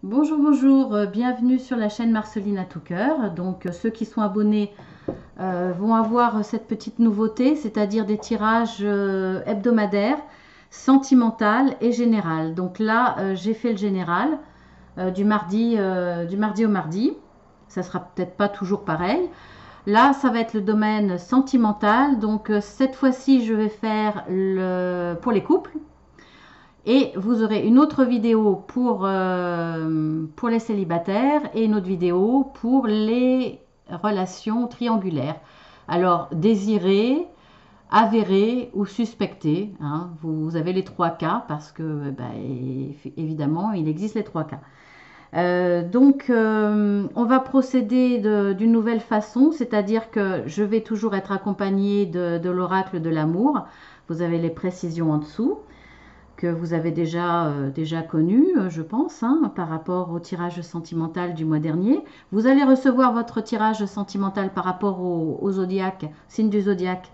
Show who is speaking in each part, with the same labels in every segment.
Speaker 1: Bonjour, bonjour, bienvenue sur la chaîne Marceline à tout cœur. Donc ceux qui sont abonnés vont avoir cette petite nouveauté, c'est-à-dire des tirages hebdomadaires, sentimental et général. Donc là, j'ai fait le général du mardi au mardi. Ça sera peut-être pas toujours pareil. Là, ça va être le domaine sentimental. Donc cette fois-ci, je vais faire pour les couples. Et vous aurez une autre vidéo pour les célibataires et une autre vidéo pour les relations triangulaires. Alors, désiré, avéré ou suspecté, hein, vous avez les trois cas parce que, évidemment, il existe les trois cas. On va procéder d'une nouvelle façon, c'est-à-dire que je vais toujours être accompagnée de l'oracle de l'amour. Vous avez les précisions en dessous que vous avez déjà connu, je pense, hein, par rapport au tirage sentimental du mois dernier. Vous allez recevoir votre tirage sentimental par rapport au zodiaque, signe du zodiaque,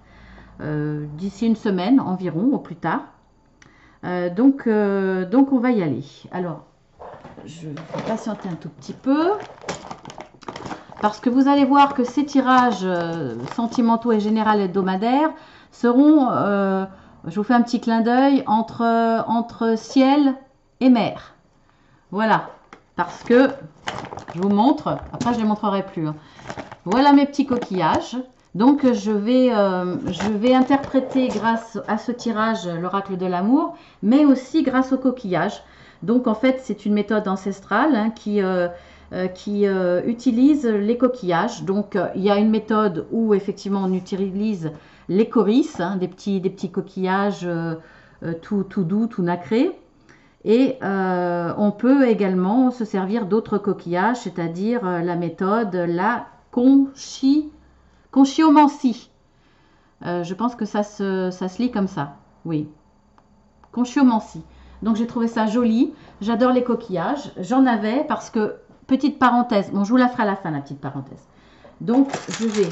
Speaker 1: d'ici une semaine environ, au plus tard. Donc on va y aller. Alors, je vais patienter un tout petit peu, parce que vous allez voir que ces tirages sentimentaux et général hebdomadaires seront, je vous fais un petit clin d'œil, entre ciel et mer. Voilà, parce que je vous montre, après je ne les montrerai plus. Hein. Voilà mes petits coquillages. Donc je vais interpréter grâce à ce tirage l'oracle de l'amour, mais aussi grâce aux coquillages. Donc en fait c'est une méthode ancestrale hein, qui utilise les coquillages. Donc il y a une méthode où effectivement on utilise les coris, hein, des petits coquillages tout doux, tout nacrés. Et on peut également se servir d'autres coquillages, c'est-à-dire la méthode, la conchiomancie. Je pense que ça se lit comme ça. Oui, conchiomancie. Donc j'ai trouvé ça joli. J'adore les coquillages. J'en avais parce que, petite parenthèse, bon je vous la ferai à la fin la petite parenthèse. Donc je vais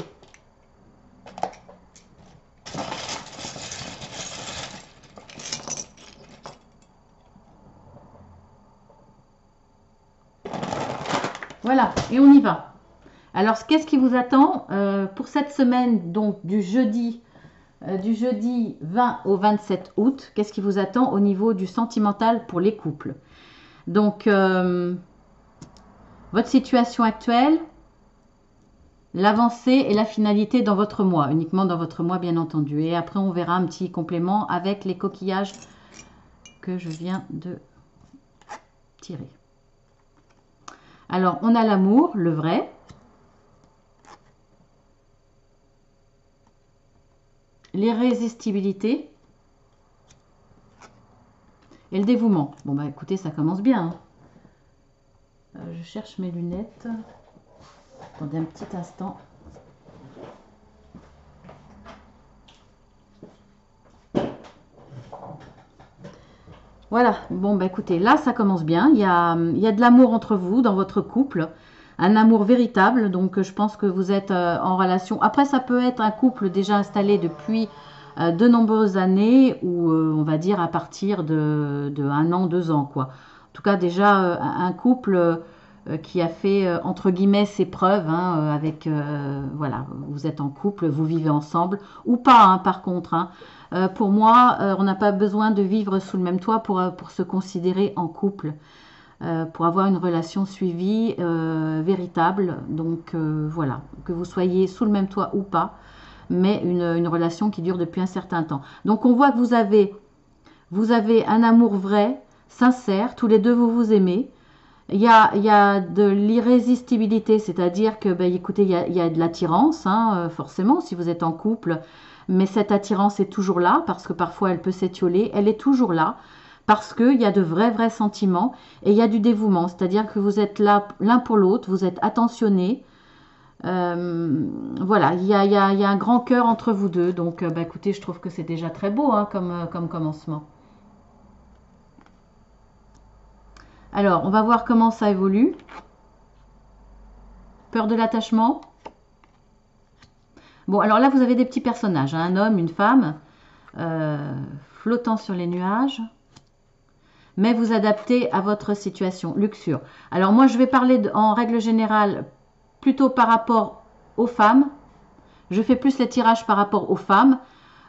Speaker 1: voilà, et on y va. Alors, qu'est-ce qui vous attend pour cette semaine, donc du jeudi 20 au 27 août? Qu'est-ce qui vous attend au niveau du sentimental pour les couples? Donc, votre situation actuelle, l'avancée et la finalité dans votre mois, uniquement dans votre mois, bien entendu. Et après, on verra un petit complément avec les coquillages que je viens de tirer. Alors, on a l'amour, le vrai. L'irrésistibilité et le dévouement. Bon, bah écoutez, ça commence bien. Hein. Je cherche mes lunettes. Attendez un petit instant. Voilà, bon, bah écoutez, là, ça commence bien. Il y a de l'amour entre vous, dans votre couple. Un amour véritable. Donc, je pense que vous êtes en relation. Après, ça peut être un couple déjà installé depuis de nombreuses années ou on va dire à partir de 1 an, 2 ans, quoi. En tout cas, déjà, un couple qui a fait, entre guillemets, ses preuves, hein, avec, voilà, vous êtes en couple, vous vivez ensemble, ou pas, hein, par contre, hein. Pour moi, on n'a pas besoin de vivre sous le même toit pour se considérer en couple, pour avoir une relation suivie, véritable. Donc voilà, que vous soyez sous le même toit ou pas, mais une relation qui dure depuis un certain temps. Donc on voit que vous avez un amour vrai, sincère, tous les deux vous vous aimez. Il y a de l'irrésistibilité, c'est-à-dire que, ben, écoutez, il y a de l'attirance, hein, forcément, si vous êtes en couple, mais cette attirance est toujours là, parce que parfois elle peut s'étioler, elle est toujours là, parce qu'il y a de vrais sentiments, et il y a du dévouement, c'est-à-dire que vous êtes là l'un pour l'autre, vous êtes attentionnés, voilà, il y a un grand cœur entre vous deux, donc ben, écoutez, je trouve que c'est déjà très beau hein, comme commencement. Alors, on va voir comment ça évolue. Peur de l'attachement. Bon, alors là, vous avez des petits personnages, hein, un homme, une femme, flottant sur les nuages. mais vous adaptez à votre situation. Luxure. Alors moi, je vais parler en règle générale plutôt par rapport aux femmes. Je fais plus les tirages par rapport aux femmes.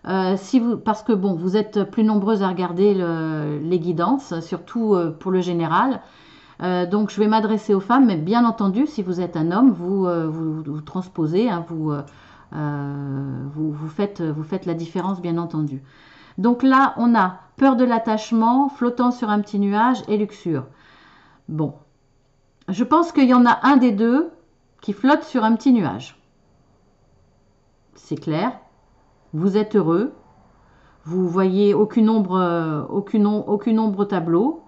Speaker 1: Parce que bon, vous êtes plus nombreuses à regarder les guidances, surtout pour le général. Donc je vais m'adresser aux femmes, mais bien entendu, si vous êtes un homme, vous transposez, hein, vous faites la différence, bien entendu. Donc là, on a peur de l'attachement, flottant sur un petit nuage et luxure. Bon, je pense qu'il y en a un des deux qui flotte sur un petit nuage. C'est clair. Vous êtes heureux. Vous voyez aucune ombre au tableau.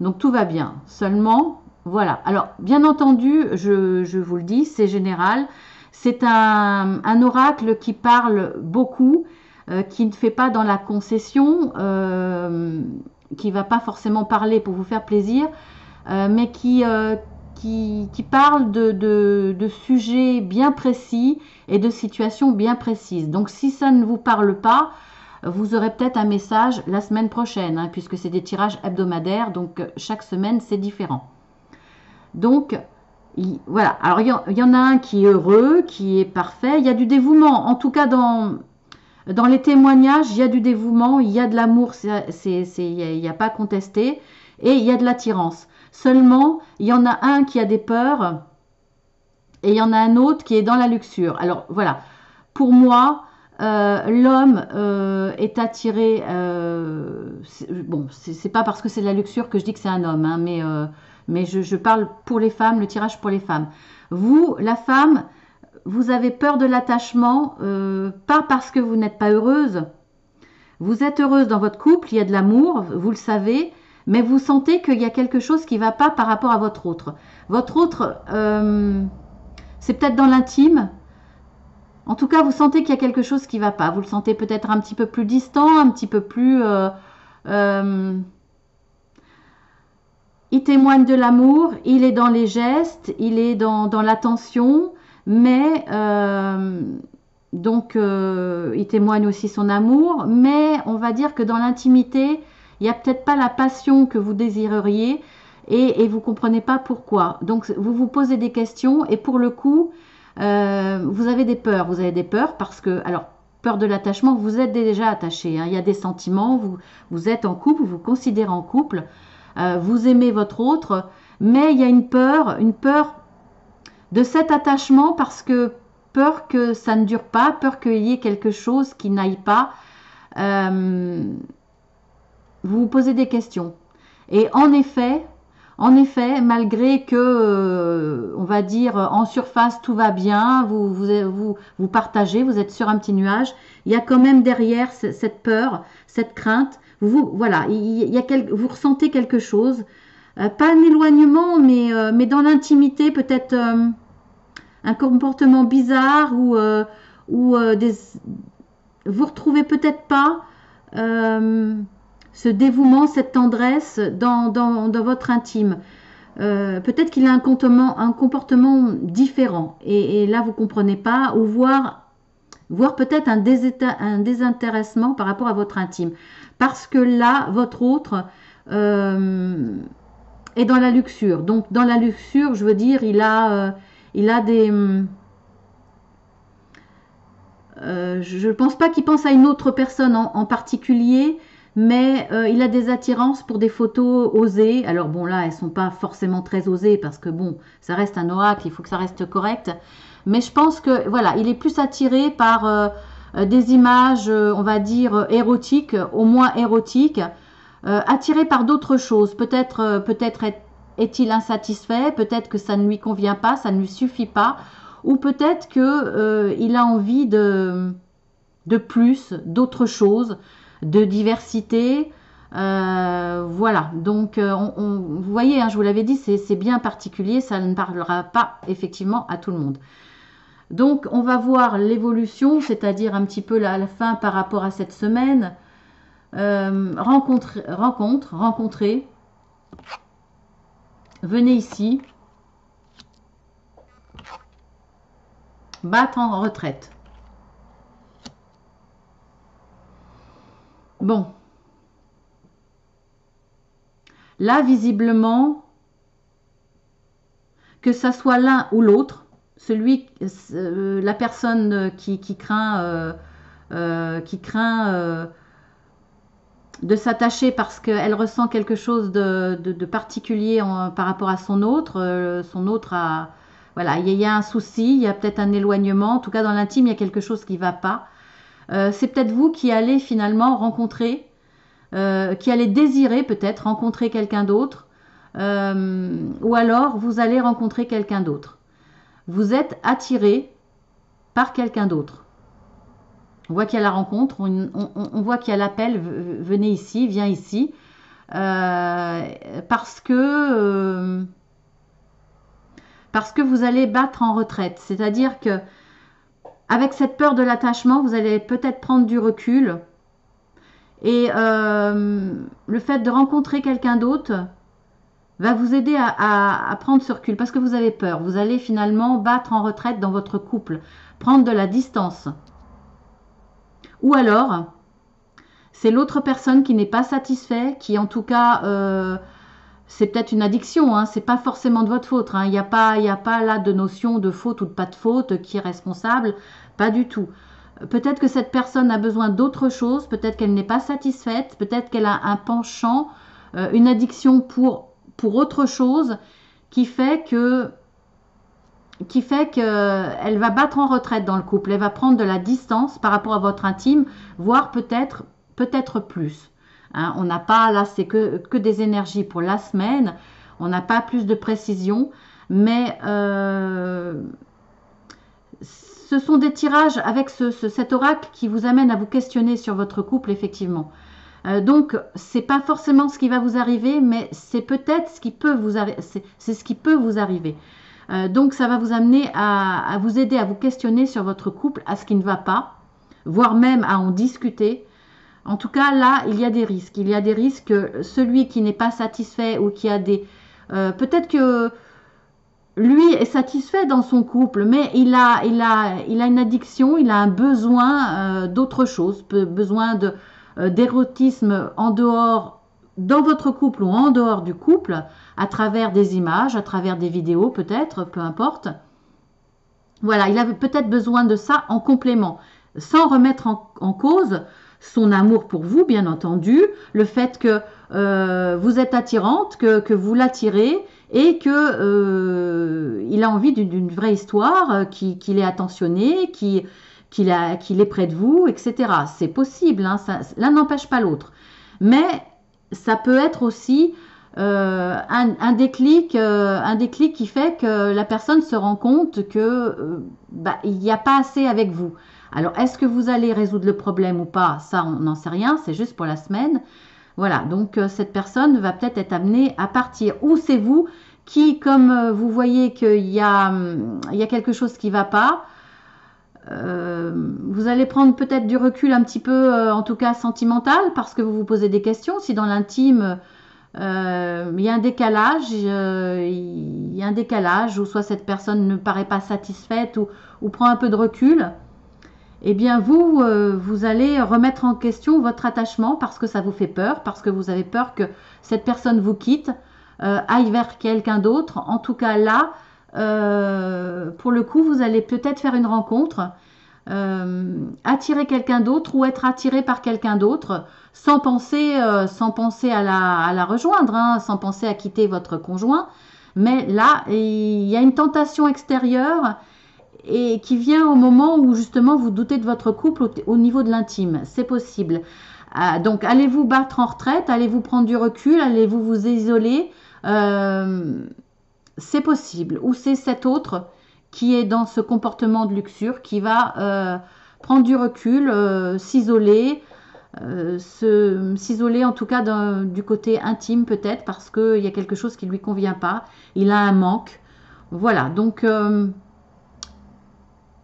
Speaker 1: Donc tout va bien. Seulement, voilà. Alors, bien entendu, je vous le dis, c'est général. C'est un oracle qui parle beaucoup, qui ne fait pas dans la concession, qui ne va pas forcément parler pour vous faire plaisir, mais qui parle de sujets bien précis et de situations bien précises. Donc si ça ne vous parle pas, vous aurez peut-être un message la semaine prochaine, hein, puisque c'est des tirages hebdomadaires, donc chaque semaine c'est différent. Donc voilà, alors il y en a un qui est heureux, qui est parfait, il y a du dévouement, en tout cas dans les témoignages, il y a du dévouement, il y a de l'amour, il n'y a pas à contester, et il y a de l'attirance. Seulement, il y en a un qui a des peurs et il y en a un autre qui est dans la luxure. Alors voilà, pour moi, l'homme est attiré. Bon, c'est pas parce que c'est de la luxure que je dis que c'est un homme, hein, mais je parle pour les femmes, le tirage pour les femmes. Vous, la femme, vous avez peur de l'attachement, pas parce que vous n'êtes pas heureuse. Vous êtes heureuse dans votre couple, il y a de l'amour, vous le savez, mais vous sentez qu'il y a quelque chose qui ne va pas par rapport à votre autre. Votre autre, c'est peut-être dans l'intime. En tout cas, vous sentez qu'il y a quelque chose qui ne va pas. Vous le sentez peut-être un petit peu plus distant, un petit peu plus... il témoigne de l'amour, il est dans les gestes, il est dans l'attention, mais... donc, il témoigne aussi son amour, mais on va dire que dans l'intimité, il n'y a peut-être pas la passion que vous désireriez et vous ne comprenez pas pourquoi. Donc, vous vous posez des questions et pour le coup, vous avez des peurs. Vous avez des peurs parce que, alors, peur de l'attachement, vous êtes déjà attaché, hein. Il y a des sentiments, vous êtes en couple, vous vous considérez en couple, vous aimez votre autre, mais il y a une peur de cet attachement parce que peur que ça ne dure pas, peur qu'il y ait quelque chose qui n'aille pas. Vous vous posez des questions. Et en effet, malgré que, on va dire, en surface, tout va bien, vous partagez, vous êtes sur un petit nuage, il y a quand même derrière cette peur, cette crainte. Voilà, vous ressentez quelque chose. Pas un éloignement, mais dans l'intimité, peut-être... un comportement bizarre ou vous retrouvez peut-être pas ce dévouement, cette tendresse dans votre intime. Peut-être qu'il a un comportement différent et là vous comprenez pas ou voir peut-être un désintéressement par rapport à votre intime parce que là votre autre est dans la luxure. Donc dans la luxure, je veux dire, il a des... je ne pense pas qu'il pense à une autre personne en particulier, mais il a des attirances pour des photos osées. Alors bon, là, elles ne sont pas forcément très osées parce que bon, ça reste un oracle, il faut que ça reste correct. Mais je pense que, voilà, il est plus attiré par des images, on va dire, érotiques, au moins érotiques, attiré par d'autres choses. Peut-être est-il insatisfait, peut-être que ça ne lui convient pas, ça ne lui suffit pas, ou peut-être qu'il a envie de plus, d'autres choses, de diversité. Voilà, donc vous voyez, hein, je vous l'avais dit, c'est bien particulier, ça ne parlera pas effectivement à tout le monde. Donc on va voir l'évolution, c'est-à-dire un petit peu la fin par rapport à cette semaine. Rencontrer. Venez ici. Battre en retraite. Bon. Là, visiblement, que ça soit l'un ou l'autre, la personne qui craint, de s'attacher parce qu'elle ressent quelque chose de particulier par rapport à son autre. Son autre a... Voilà, il y a un souci, il y a peut-être un éloignement. En tout cas, dans l'intime, il y a quelque chose qui ne va pas. C'est peut-être vous qui allez finalement rencontrer, qui allez désirer peut-être rencontrer quelqu'un d'autre. Ou alors, vous allez rencontrer quelqu'un d'autre. Vous êtes attiré par quelqu'un d'autre. On voit qu'il y a la rencontre, on voit qu'il y a l'appel, venez ici, viens ici, parce que vous allez battre en retraite. C'est-à-dire que avec cette peur de l'attachement, vous allez peut-être prendre du recul. Et le fait de rencontrer quelqu'un d'autre va vous aider à prendre ce recul parce que vous avez peur. Vous allez finalement battre en retraite dans votre couple, prendre de la distance. Ou alors, c'est l'autre personne qui n'est pas satisfait, qui en tout cas, c'est peut-être une addiction, hein, c'est pas forcément de votre faute. Hein, il n'y a pas là de notion de faute ou de pas de faute qui est responsable, pas du tout. Peut-être que cette personne a besoin d'autre chose, peut-être qu'elle n'est pas satisfaite, peut-être qu'elle a un penchant, une addiction pour autre chose qui fait que elle va battre en retraite dans le couple, elle va prendre de la distance par rapport à votre intime, voire peut-être plus. Hein, on n'a pas, là c'est que des énergies pour la semaine, on n'a pas plus de précision, mais ce sont des tirages avec cet oracle qui vous amène à vous questionner sur votre couple, effectivement. Donc, c'est pas forcément ce qui va vous arriver, mais c'est peut-être ce qui peut vous arriver. C'est ce qui peut vous arriver. Donc, ça va vous amener à vous aider à vous questionner sur votre couple, à ce qui ne va pas, voire même à en discuter. En tout cas, là, il y a des risques. Il y a des risques que celui qui n'est pas satisfait ou qui a des... peut-être que lui est satisfait dans son couple, mais il a une addiction, il a un besoin d'autre chose, besoin d'érotisme en dehors, dans votre couple ou en dehors du couple, à travers des images, à travers des vidéos peut-être, peu importe. Voilà, il a peut-être besoin de ça en complément, sans remettre en cause son amour pour vous, bien entendu, le fait que vous êtes attirante, que vous l'attirez, et que il a envie d'une vraie histoire, qu'il est attentionné, qu'il est près de vous, etc. C'est possible, hein, l'un n'empêche pas l'autre. Mais ça peut être aussi un déclic qui fait que la personne se rend compte que il n'y a pas assez avec vous. Alors, est-ce que vous allez résoudre le problème ou pas? Ça, on n'en sait rien, c'est juste pour la semaine. Voilà, donc cette personne va peut-être être amenée à partir. Ou c'est vous qui, comme vous voyez qu'il y a quelque chose qui ne va pas, vous allez prendre peut-être du recul un petit peu, en tout cas sentimental, parce que vous vous posez des questions. Si dans l'intime, il y a un décalage, où soit cette personne ne paraît pas satisfaite ou prend un peu de recul, eh bien vous allez remettre en question votre attachement parce que ça vous fait peur, parce que vous avez peur que cette personne vous quitte, aille vers quelqu'un d'autre. En tout cas là, pour le coup, vous allez peut-être faire une rencontre, attirer quelqu'un d'autre ou être attiré par quelqu'un d'autre sans penser à la rejoindre, hein, sans penser à quitter votre conjoint. Mais là, il y a une tentation extérieure et qui vient au moment où justement vous doutez de votre couple au niveau de l'intime. C'est possible. Donc allez-vous battre en retraite, allez-vous prendre du recul, allez-vous vous isoler, c'est possible. Ou c'est cet autre qui est dans ce comportement de luxure qui va prendre du recul, s'isoler, s'isoler en tout cas du côté intime peut-être parce qu'il y a quelque chose qui ne lui convient pas, il a un manque. Voilà, donc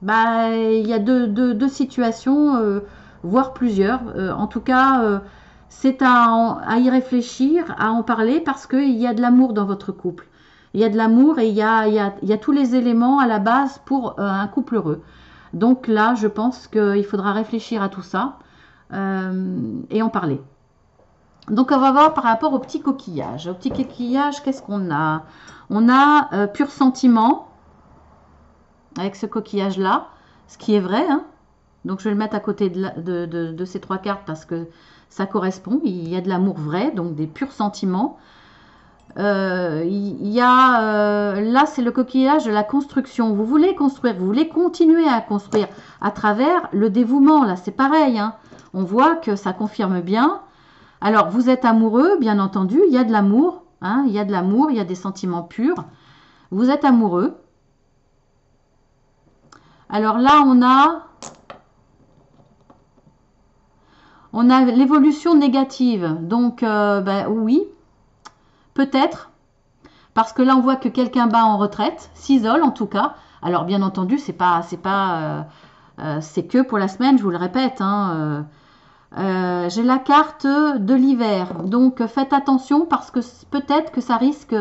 Speaker 1: il y a deux situations, voire plusieurs. En tout cas, c'est à y réfléchir, à en parler parce qu'il y a de l'amour dans votre couple. Il y a de l'amour et il y a tous les éléments à la base pour un couple heureux. Donc là, je pense qu'il faudra réfléchir à tout ça et en parler. Donc, on va voir par rapport au petit coquillage. Au petit coquillage, qu'est-ce qu'on a? On a pur sentiment avec ce coquillage-là, ce qui est vrai, hein. Donc, je vais le mettre à côté de ces trois cartes parce que ça correspond. Il y a de l'amour vrai, donc des purs sentiments. Il y a là, c'est le coquillage de la construction. Vous voulez construire, vous voulez continuer à construire à travers le dévouement. Là, c'est pareil, hein. On voit que ça confirme bien. Alors, vous êtes amoureux, bien entendu. Il y a de l'amour, hein. Il y a de l'amour, il y a des sentiments purs. Vous êtes amoureux. Alors là, on a l'évolution négative. Donc, ben, oui, peut-être. Parce que là, on voit que quelqu'un bat en retraite, s'isole en tout cas. Alors, bien entendu, c'est que pour la semaine, je vous le répète, hein. J'ai la carte de l'hiver. Donc, faites attention parce que peut-être que ça risque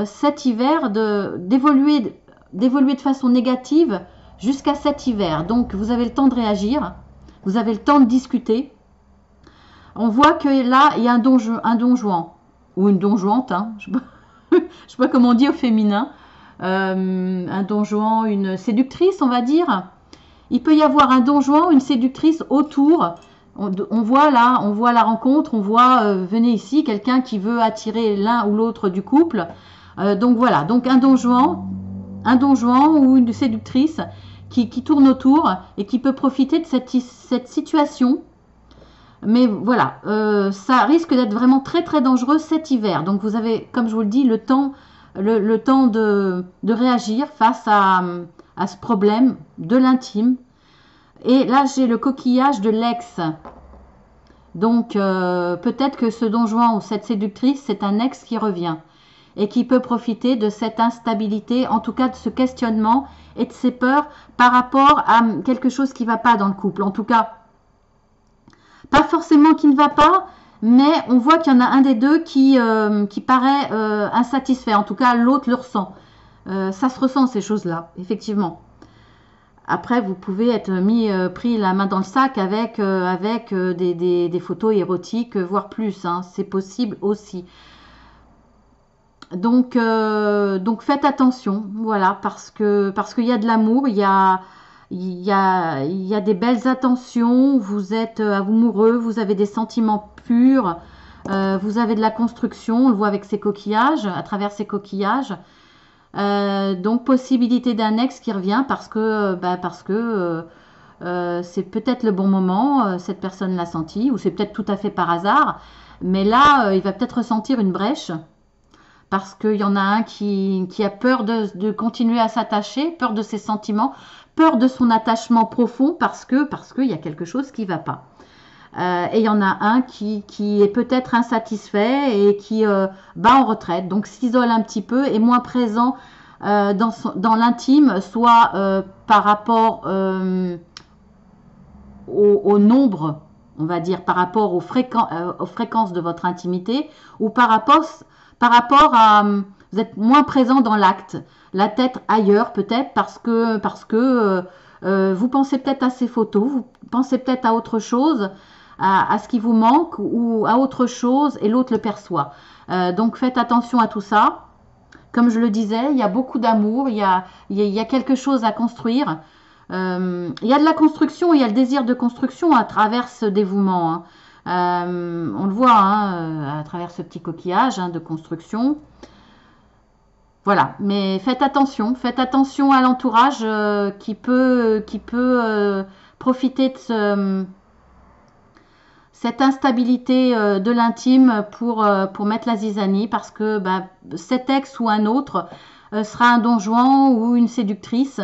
Speaker 1: cet hiver d'évoluer de façon négative jusqu'à cet hiver. Donc, vous avez le temps de réagir. Vous avez le temps de discuter. On voit que là, il y a un donjon ou une donjouante, hein, je sais pas comment on dit au féminin, un donjon, une séductrice, on va dire. Il peut y avoir un donjon, une séductrice autour. On voit là, on voit la rencontre, on voit, venez ici, quelqu'un qui veut attirer l'un ou l'autre du couple. Donc voilà, donc un donjon ou une séductrice qui tourne autour et qui peut profiter de cette situation. Mais voilà, ça risque d'être vraiment très très dangereux cet hiver. Donc vous avez, comme je vous le dis, le temps de réagir face à ce problème de l'intime. Et là, j'ai le coquillage de l'ex. Donc peut-être que ce don Juan ou cette séductrice, c'est un ex qui revient et qui peut profiter de cette instabilité, en tout cas de ce questionnement et de ces peurs par rapport à quelque chose qui ne va pas dans le couple. En tout cas, pas forcément qui ne va pas, mais on voit qu'il y en a un des deux qui paraît insatisfait. En tout cas, l'autre le ressent. Ça se ressent ces choses-là, effectivement. Après, vous pouvez être pris la main dans le sac avec des photos érotiques, voire plus, hein. C'est possible aussi. Donc faites attention, voilà, parce qu'il y a de l'amour, il y a des belles attentions, vous êtes amoureux, vous avez des sentiments purs, vous avez de la construction, on le voit avec ces coquillages, à travers ces coquillages. Donc possibilité d'un ex qui revient parce que c'est peut-être le bon moment, cette personne l'a senti, ou c'est peut-être tout à fait par hasard, mais là il va peut-être ressentir une brèche parce qu'il y en a un qui a peur de continuer à s'attacher, peur de ses sentiments, peur de son attachement profond parce qu'il y a quelque chose qui ne va pas. Et il y en a un qui est peut-être insatisfait et qui bat en retraite, donc s'isole un petit peu, est moins présent dans l'intime, soit par rapport au nombre, on va dire, par rapport aux fréquences de votre intimité, ou par rapport à vous êtes moins présent dans l'acte, la tête ailleurs peut-être parce que vous pensez peut-être à ces photos, vous pensez peut-être à autre chose, à ce qui vous manque ou à autre chose et l'autre le perçoit. Donc faites attention à tout ça. Comme je le disais, il y a beaucoup d'amour, il y a quelque chose à construire. Il y a de la construction, il y a le désir de construction à travers ce dévouement, hein. On le voit, hein, à travers ce petit coquillage, hein, de construction. Voilà, mais faites attention à l'entourage qui peut profiter de cette instabilité de l'intime pour mettre la zizanie parce que cet ex ou un autre sera un don Juan ou une séductrice.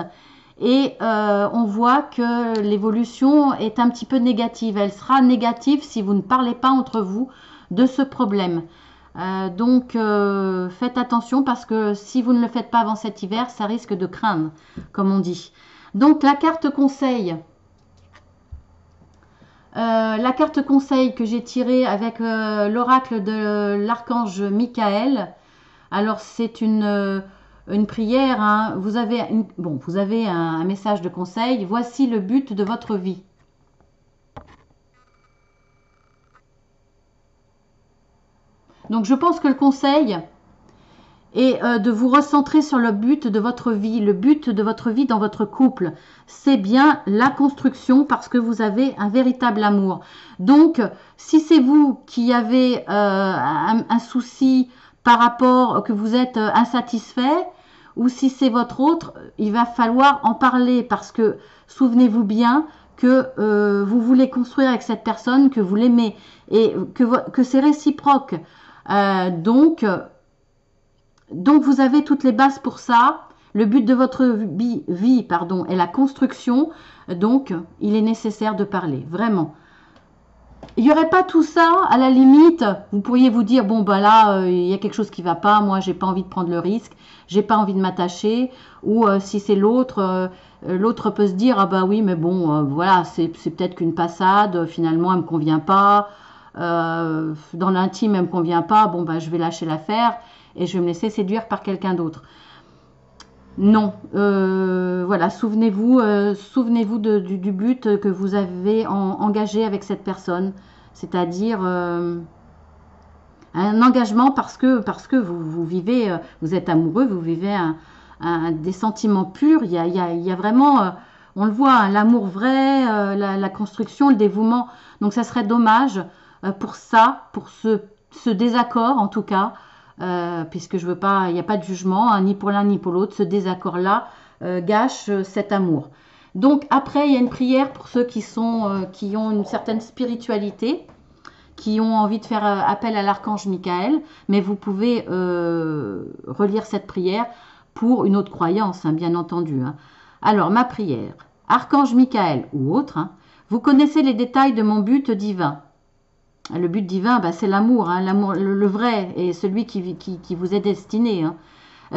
Speaker 1: Et on voit que l'évolution est un petit peu négative. Elle sera négative si vous ne parlez pas entre vous de ce problème. Donc faites attention parce que si vous ne le faites pas avant cet hiver, ça risque de craindre, comme on dit. Donc la carte conseil. La carte conseil que j'ai tirée avec l'oracle de l'archange Michael. Alors c'est une prière, hein. Vous avez un message de conseil. Voici le but de votre vie. Donc je pense que le conseil est de vous recentrer sur le but de votre vie. Le but de votre vie dans votre couple, c'est bien la construction parce que vous avez un véritable amour. Donc si c'est vous qui avez un souci par rapport que vous êtes insatisfait, ou si c'est votre autre, il va falloir en parler parce que souvenez-vous bien que vous voulez construire avec cette personne, que vous l'aimez et que c'est réciproque. Donc vous avez toutes les bases pour ça. Le but de votre vie, pardon, est la construction. Donc il est nécessaire de parler, vraiment. Il n'y aurait pas tout ça, à la limite, vous pourriez vous dire, bon ben là, il y a quelque chose qui ne va pas, moi j'ai pas envie de prendre le risque, j'ai pas envie de m'attacher, ou si c'est l'autre, l'autre peut se dire, ah bah oui, mais bon, voilà, c'est peut-être qu'une passade, finalement elle me convient pas, dans l'intime elle me convient pas, bon ben je vais lâcher l'affaire et je vais me laisser séduire par quelqu'un d'autre. Non, voilà, souvenez-vous du but que vous avez engagé avec cette personne, c'est-à-dire un engagement parce que vous vivez, vous êtes amoureux, vous vivez des sentiments purs. Il y a vraiment, on le voit, hein, l'amour vrai, la construction, le dévouement. Donc ça serait dommage pour ça, pour ce désaccord en tout cas. Puisque je veux pas, il n'y a pas de jugement, hein, ni pour l'un ni pour l'autre, ce désaccord-là gâche cet amour. Donc après, il y a une prière pour ceux qui ont une certaine spiritualité, qui ont envie de faire appel à l'archange Michael, mais vous pouvez relire cette prière pour une autre croyance, hein, bien entendu. Hein. Alors, ma prière, archange Michael ou autre, hein, vous connaissez les détails de mon but divin. Le but divin, bah, c'est l'amour, hein, l'amour, le vrai, et celui qui vous est destiné. Hein.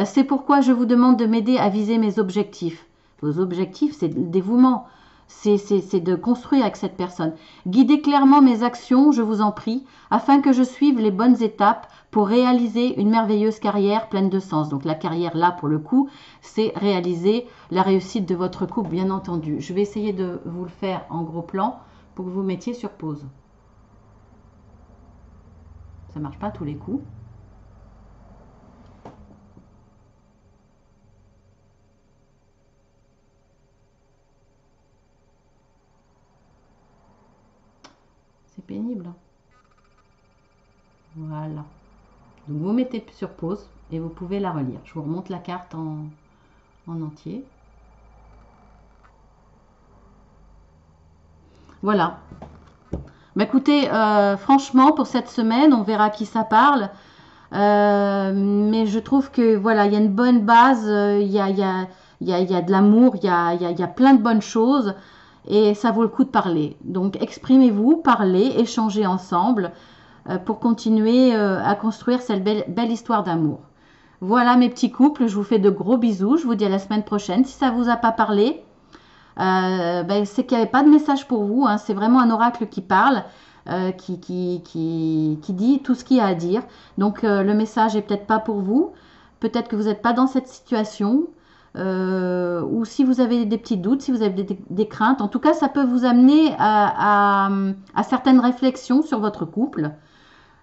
Speaker 1: C'est pourquoi je vous demande de m'aider à viser mes objectifs. Vos objectifs, c'est le dévouement, c'est de construire avec cette personne. Guidez clairement mes actions, je vous en prie, afin que je suive les bonnes étapes pour réaliser une merveilleuse carrière pleine de sens. Donc la carrière, là, pour le coup, c'est réaliser la réussite de votre couple, bien entendu. Je vais essayer de vous le faire en gros plan pour que vous mettiez sur pause. Ça ne marche pas à tous les coups. C'est pénible. Voilà. Donc vous mettez sur pause et vous pouvez la relire. Je vous remonte la carte en entier. Voilà. Bah écoutez, franchement, pour cette semaine, on verra qui ça parle. Mais je trouve que voilà, il y a une bonne base, il y a de l'amour, il y a plein de bonnes choses et ça vaut le coup de parler. Donc exprimez-vous, parlez, échangez ensemble pour continuer à construire cette belle histoire d'amour. Voilà mes petits couples, je vous fais de gros bisous, je vous dis à la semaine prochaine. Si ça ne vous a pas parlé, c'est qu'il n'y avait pas de message pour vous, hein, c'est vraiment un oracle qui parle. Qui dit tout ce qu'il y a à dire. Donc le message est peut-être pas pour vous. Peut-être que vous n'êtes pas dans cette situation. Ou si vous avez des petits doutes, si vous avez des craintes. En tout cas, ça peut vous amener à certaines réflexions sur votre couple.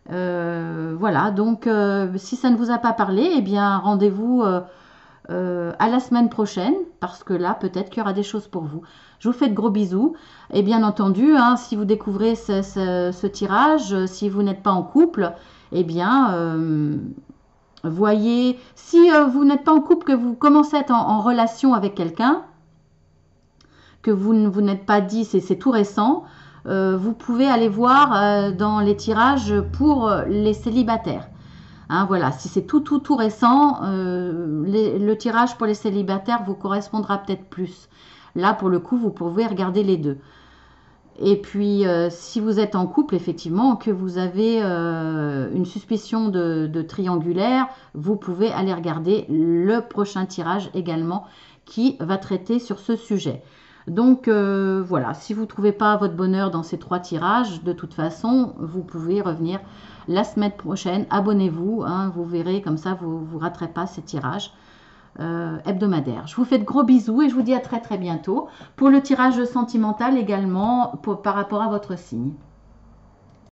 Speaker 1: Voilà, donc si ça ne vous a pas parlé, eh bien rendez-vous à la semaine prochaine, parce que là, peut-être qu'il y aura des choses pour vous. Je vous fais de gros bisous. Et bien entendu, hein, si vous découvrez ce tirage, si vous n'êtes pas en couple, eh bien, voyez, si vous n'êtes pas en couple, que vous commencez à être en relation avec quelqu'un, que vous n'êtes pas dit, c'est tout récent, vous pouvez aller voir dans les tirages pour les célibataires. Hein, voilà, si c'est tout récent, le tirage pour les célibataires vous correspondra peut-être plus. Là, pour le coup, vous pouvez regarder les deux. Et puis, si vous êtes en couple, effectivement, que vous avez une suspicion de triangulaire, vous pouvez aller regarder le prochain tirage également qui va traiter sur ce sujet. Donc, voilà, si vous ne trouvez pas votre bonheur dans ces 3 tirages, de toute façon, vous pouvez revenir la semaine prochaine. Abonnez-vous, hein, vous verrez, comme ça, vous ne raterez pas ces tirages hebdomadaires. Je vous fais de gros bisous et je vous dis à très bientôt pour le tirage sentimental également par rapport à votre signe.